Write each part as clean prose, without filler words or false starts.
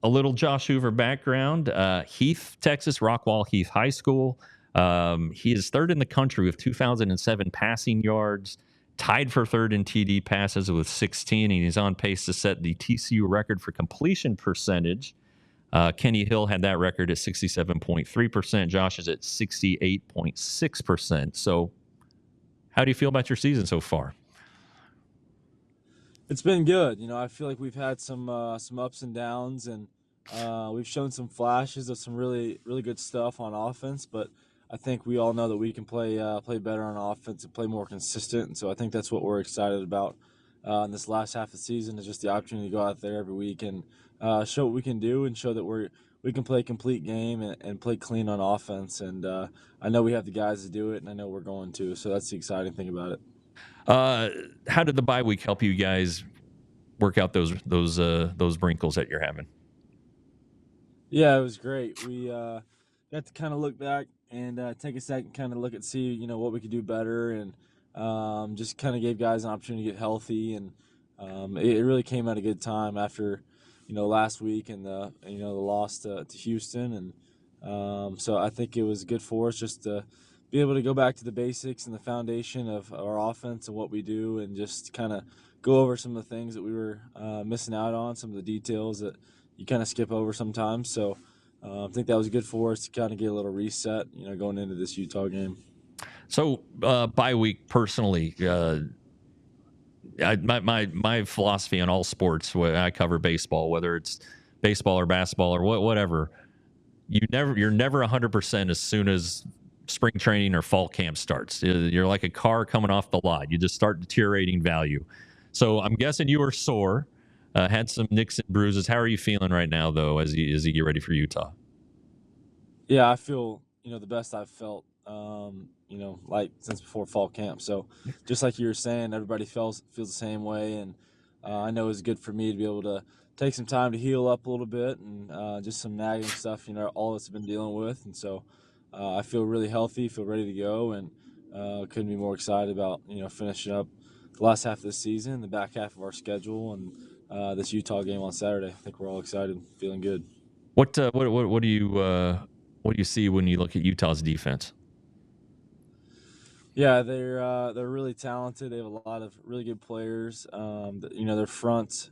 A little Josh Hoover background. Heath, Texas, Rockwall Heath High School. He is third in the country with 2007 passing yards, tied for third in TD passes with 16, and he's on pace to set the TCU record for completion percentage. Kenny Hill had that record at 67.3%. Josh is at 68.6%. So, how do you feel about your season so far? It's been good. I feel like we've had some ups and downs, and we've shown some flashes of some really really good stuff on offense. But I think we all know that we can play better on offense and play more consistent. And so I think that's what we're excited about in this last half of the season is just the opportunity to go out there every week and show what we can do and show that we can play a complete game and play clean on offense. And I know we have the guys to do it, and I know we're going to. So that's the exciting thing about it. Uh, how did the bye week help you guys work out those wrinkles that you're having? Yeah, it was great. We got to kind of look back and take a second, kind of look at see what we could do better, and just kind of gave guys an opportunity to get healthy, and it really came at a good time after last week and the loss to Houston, and so I think it was good for us just to be able to go back to the basics and the foundation of our offense and what we do, and just kind of go over some of the things that we were missing out on, some of the details that you kind of skip over sometimes. So I think that was good for us to kind of get a little reset, going into this Utah game. So, bye week personally, my philosophy on all sports, when I cover baseball, whether it's baseball or basketball or whatever, you're never 100% as soon as spring training or fall camp starts. You're like a car coming off the lot. You just start deteriorating value. So I'm guessing you were sore, had some nicks and bruises. How are you feeling right now, though, as you get ready for Utah? Yeah, I feel the best I've felt, like since before fall camp. So just like you were saying, everybody feels the same way, and I know it's good for me to be able to take some time to heal up a little bit and just some nagging stuff, all of us have been dealing with, and so I feel really healthy, feel ready to go, and couldn't be more excited about finishing up the last half of the season, the back half of our schedule, and this Utah game on Saturday. I think we're all excited, feeling good. What do you see when you look at Utah's defense? Yeah, they're really talented. They have a lot of really good players. Their front's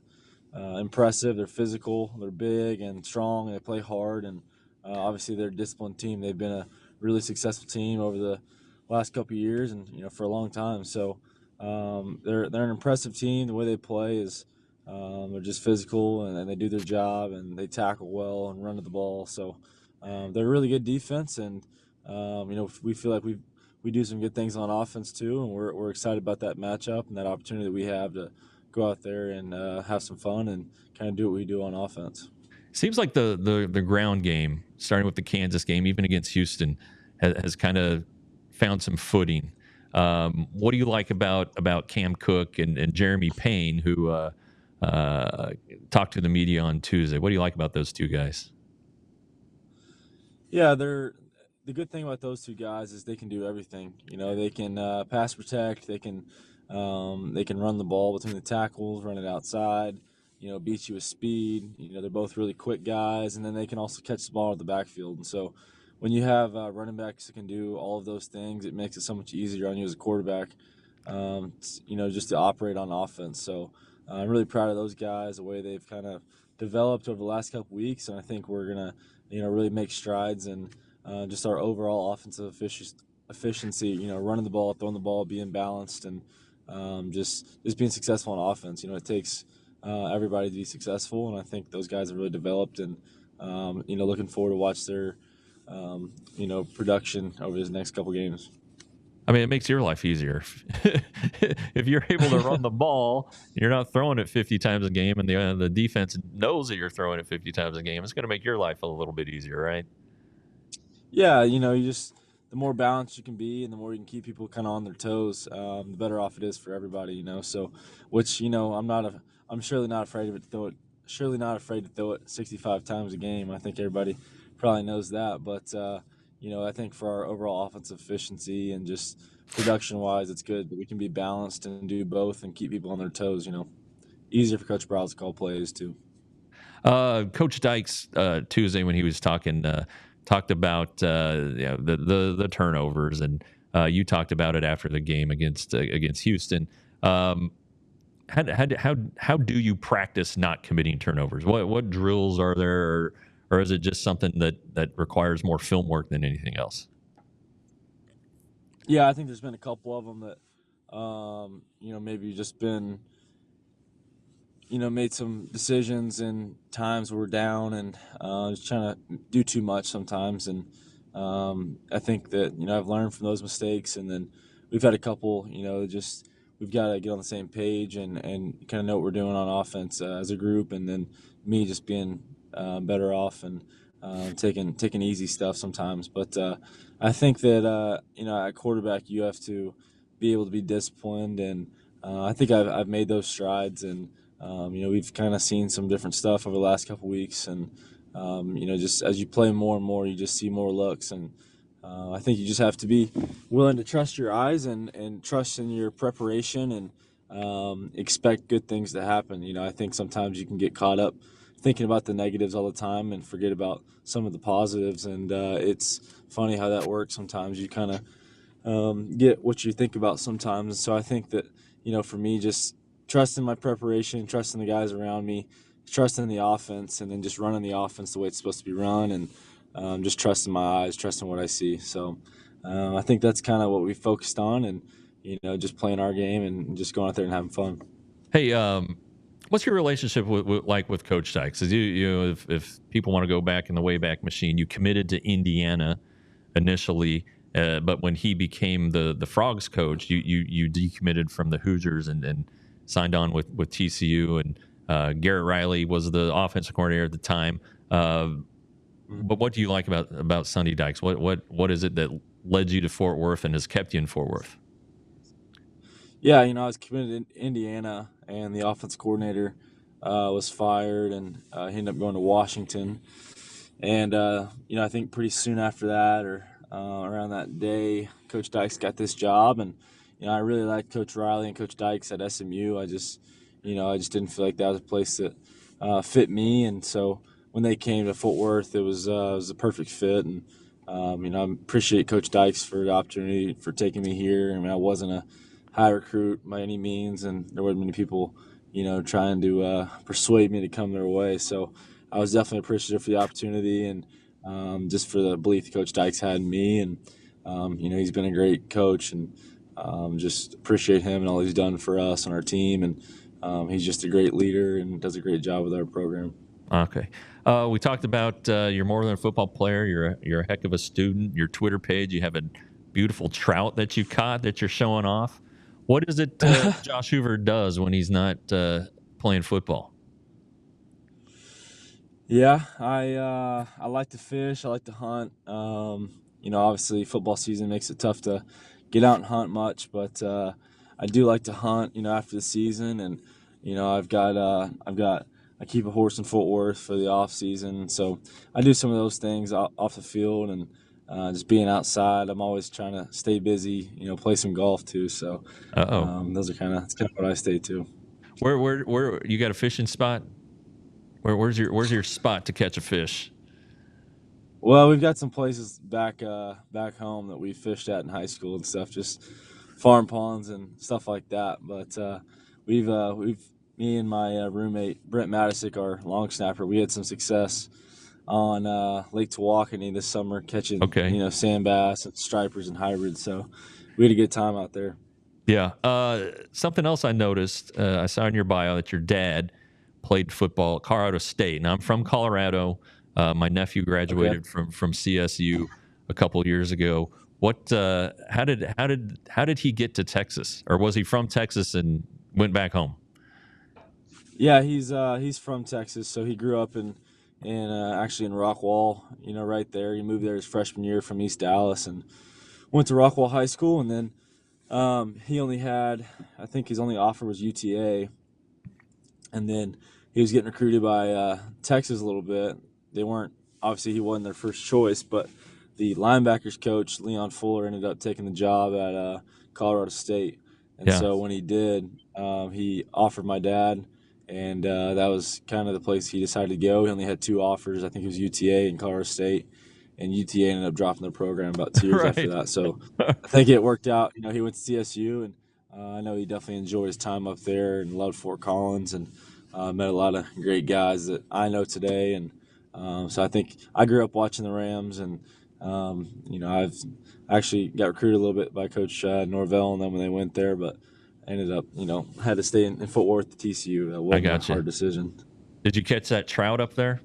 impressive. They're physical. They're big and strong. And they play hard, and obviously they're a disciplined team. They've been a really successful team over the last couple of years, and for a long time. So they're an impressive team. The way they play is they're just physical, and they do their job, and they tackle well and run to the ball. So they're a really good defense, and we feel like we do some good things on offense too, and we're excited about that matchup and that opportunity that we have to go out there and have some fun and kind of do what we do on offense. Seems like the ground game, starting with the Kansas game, even against Houston, has kind of found some footing. What do you like about Cam Cook and Jeremy Payne, who talked to the media on Tuesday? What do you like about those two guys? Yeah, the good thing about those two guys is they can do everything. They can pass protect, they can run the ball between the tackles, run it outside, beat you with speed. They're both really quick guys, and then they can also catch the ball at the backfield. And so when you have running backs that can do all of those things, it makes it so much easier on you as a quarterback, just to operate on offense. So I'm really proud of those guys, the way they've kind of developed over the last couple weeks, and I think we're gonna, really make strides in just our overall offensive efficiency. Running the ball, throwing the ball, being balanced, and just being successful on offense. It takes everybody to be successful, and I think those guys have really developed. And looking forward to watch their production over these next couple games. I mean, it makes your life easier if you're able to run the ball. You're not throwing it 50 times a game, and the defense knows that you're throwing it 50 times a game. It's going to make your life a little bit easier, right? Yeah, you just the more balanced you can be, and the more you can keep people kind of on their toes, the better off it is for everybody. So which I'm surely not afraid of it. Surely not afraid to throw it 65 times a game. I think everybody probably knows that, but I think for our overall offensive efficiency and just production wise, it's good that we can be balanced and do both and keep people on their toes. Easier for Coach Browse to call plays too. Coach Dykes Tuesday when he was talked about the turnovers, and you talked about it after the game against Houston. How do you practice not committing turnovers? What drills are there, or is it just something that requires more film work than anything else? Yeah, I think there's been a couple of them that, maybe just been, made some decisions and times we're down and just trying to do too much sometimes. And I think that, I've learned from those mistakes. And then we've had a couple, just we've got to get on the same page and kind of know what we're doing on offense as a group. And then me just being better off and taking easy stuff sometimes. But I think that, at quarterback, you have to be able to be disciplined. And I think I've made those strides. And we've kind of seen some different stuff over the last couple weeks, and just as you play more and more, you just see more looks, and I think you just have to be willing to trust your eyes and trust in your preparation and expect good things to happen. I think sometimes you can get caught up thinking about the negatives all the time and forget about some of the positives, and it's funny how that works. Sometimes you kind of get what you think about sometimes. So I think that, for me, just trusting my preparation, trusting the guys around me, trusting the offense, and then just running the offense the way it's supposed to be run, and just trusting my eyes, trusting what I see. So I think that's kind of what we focused on, and just playing our game and just going out there and having fun. Hey, what's your relationship with Coach Dykes? If people want to go back in the Wayback Machine, you committed to Indiana initially, but when he became the Frogs coach, you decommitted from the Hoosiers and signed on with TCU, and Garrett Riley was the offensive coordinator at the time. But what do you like about Sonny Dykes? What is it that led you to Fort Worth and has kept you in Fort Worth? Yeah, I was committed in Indiana, and the offense coordinator was fired, and he ended up going to Washington. And I think pretty soon after that, or around that day, Coach Dykes got this job, and I really liked Coach Riley and Coach Dykes at SMU. I just didn't feel like that was a place that fit me, and so when they came to Fort Worth, it was a perfect fit. And I appreciate Coach Dykes for the opportunity for taking me here. I mean, I wasn't a high recruit by any means, and there weren't many people, trying to persuade me to come their way. So I was definitely appreciative for the opportunity and just for the belief Coach Dykes had in me. And he's been a great coach, and just appreciate him and all he's done for us and our team. And he's just a great leader and does a great job with our program. Okay. We talked about you're more than a football player. You're a heck of a student. Your Twitter page, you have a beautiful trout that you caught that you're showing off. What is it Josh Hoover does when he's not playing football? Yeah, I like to fish. I like to hunt. Obviously football season makes it tough to get out and hunt much, but I do like to hunt. After the season, and I keep a horse in Fort Worth for the off season, so I do some of those things off the field and just being outside. I'm always trying to stay busy. Play some golf too. So those are that's kind of what I stay to. Where you got a fishing spot? Where's your spot to catch a fish? Well, we've got some places back home that we fished at in high school and stuff, just farm ponds and stuff like that. But we've me and my roommate Brent Matisick, our long snapper, we had some success on Lake Tawakoni this summer catching Okay. sand bass and stripers and hybrids. So we had a good time out there. Yeah. Something else I noticed, I saw in your bio that your dad played football at Colorado State. Now I'm from Colorado. My nephew graduated from CSU a couple of years ago. What? How did he get to Texas, or was he from Texas and went back home? Yeah, he's from Texas, so he grew up in actually in Rockwall, right there. He moved there his freshman year from East Dallas and went to Rockwall High School, and then he only had, I think his only offer was UTA, and then he was getting recruited by Texas a little bit. They weren't, obviously he wasn't their first choice, but the linebackers coach Leon Fuller ended up taking the job at Colorado State, and Yeah. so when he did, he offered my dad and that was kind of the place he decided to go. He only had 2 offers. I think it was UTA and Colorado State, and UTA ended up dropping their program about 2 years after Right. that. So I think it worked out. He went to CSU, and I know he definitely enjoyed his time up there and loved Fort Collins, and met a lot of great guys that I know today. And so I think I grew up watching the Rams, and I've actually got recruited a little bit by Coach Norvell and them when they went there, but ended up, had to stay in Fort Worth at TCU. That wasn't a hard decision. Did you catch that trout up there?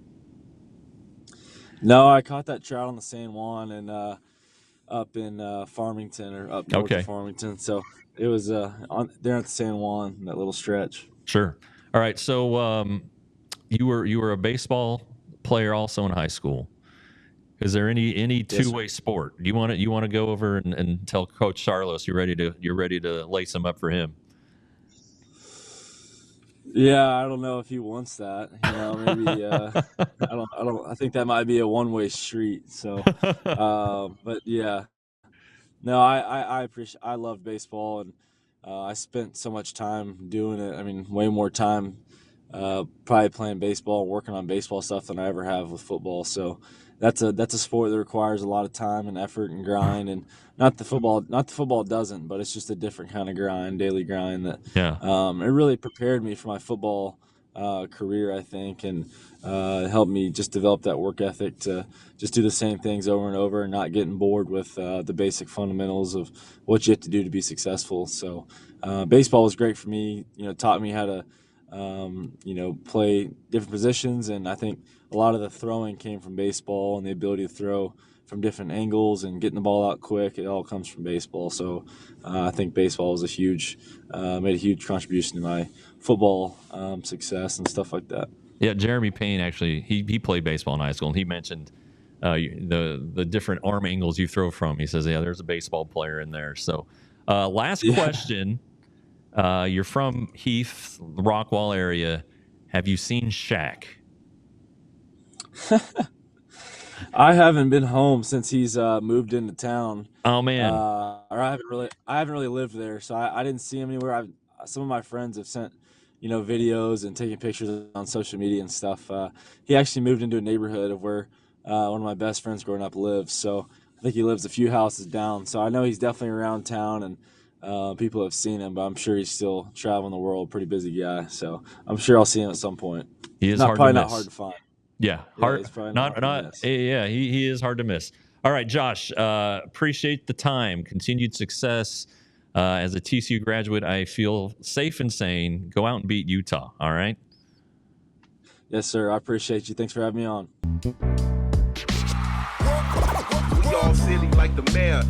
No, I caught that trout on the San Juan and up in Farmington, or up north of Farmington. So it was there at the San Juan, that little stretch. Sure. All right. So you were a baseball player also in high school. Is there any two-way sport? Do you want to go over and tell Coach Sarlos you're ready to lace him up for him? Yeah, I don't know if he wants that. Maybe I think that might be a one-way street. So, but yeah, no, I appreciate. I love baseball, and I spent so much time doing it. I mean, way more time probably playing baseball and working on baseball stuff than I ever have with football. So that's a sport that requires a lot of time and effort and grind, and not the football doesn't, but it's just a different kind of grind, daily grind that it really prepared me for my football career, I think, and helped me just develop that work ethic to just do the same things over and over and not getting bored with the basic fundamentals of what you have to do to be successful. So baseball was great for me. Taught me how to play different positions, and I think a lot of the throwing came from baseball, and the ability to throw from different angles and getting the ball out quick. It all comes from baseball. So I think baseball was made a huge contribution to my football success and stuff like that. Yeah, Jeremy Payne actually he played baseball in high school, and he mentioned the different arm angles you throw from. He says, yeah, there's a baseball player in there. So last question. You're from Heath, the Rockwall area. Have you seen Shaq? I haven't been home since he's moved into town. Oh man, or I haven't really lived there, so I didn't see him anywhere. Some of my friends have sent videos and taken pictures on social media and stuff. He actually moved into a neighborhood of where one of my best friends growing up lives. So I think he lives a few houses down. So I know he's definitely around town, and people have seen him, but I'm sure he's still traveling the world. Pretty busy guy. So I'm sure I'll see him at some point. He is probably not hard to find. Yeah, hard. He is hard to miss. All right, Josh. Appreciate the time. Continued success as a TCU graduate. I feel safe in saying go out and beat Utah. All right. Yes, sir. I appreciate you. Thanks for having me on. We all silly like the mayor.